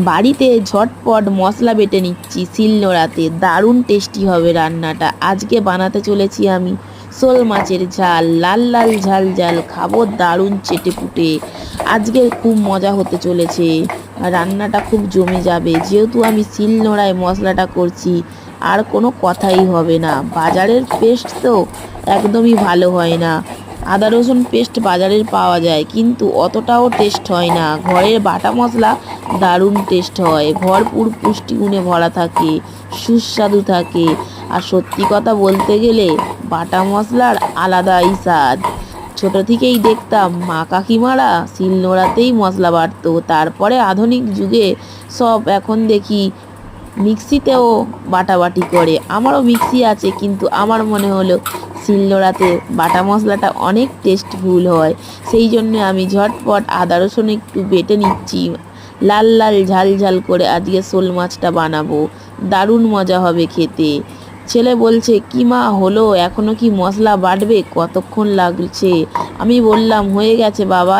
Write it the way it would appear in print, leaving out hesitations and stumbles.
বাড়িতে ঝটপট মশলা বেটে নিচ্ছি শিলনোড়াতে। দারুণ টেস্টি হবে রান্নাটা। আজকে বানাতে চলেছি আমি শোল মাছের ঝাল, লাল লাল ঝাল ঝাল, খাবো দারুণ চেটেপুটে। আজকে খুব মজা হতে চলেছে, রান্নাটা খুব জমে যাবে। যেহেতু আমি শিলনোড়ায় মশলাটা করছি, আর কোনো কথাই হবে না। বাজারের পেস্ট তো একদমই ভালো হয় না। আদা রসুন পেস্ট বাজারের পাওয়া যায়, কিন্তু অতটাও টেস্ট হয় না। ঘরের বাটা মশলা দারুণ টেস্ট হয়, ভরপুর পুষ্টিগুণে ভরা থাকে, সুস্বাদু থাকে। আর সত্যি কথা বলতে গেলে বাটা মশলার আলাদাই স্বাদ। ছোট থেকেই দেখতাম মা কাকিমারা শিলনোড়াতেই মশলা বাটতো। তারপরে আধুনিক যুগে সব এখন দেখি মিক্সিতেও বাটাবাটি করে। আমারও মিক্সি আছে, কিন্তু আমার মনে হলো শিলনোড়াতে বাটা মশলাটা অনেক টেস্টফুল হয়। সেই জন্য আমি ঝটপট আদা রসুন একটু বেটে নিচ্ছি। লাল লাল ঝাল ঝাল করে আজকে শোল মাছটা বানাবো, দারুণ মজা হবে খেতে। ছেলে বলছে, কি মা হলো, এখনো কি মশলা বাটবে, কতক্ষণ লাগছে? আমি বললাম, হয়ে গেছে বাবা।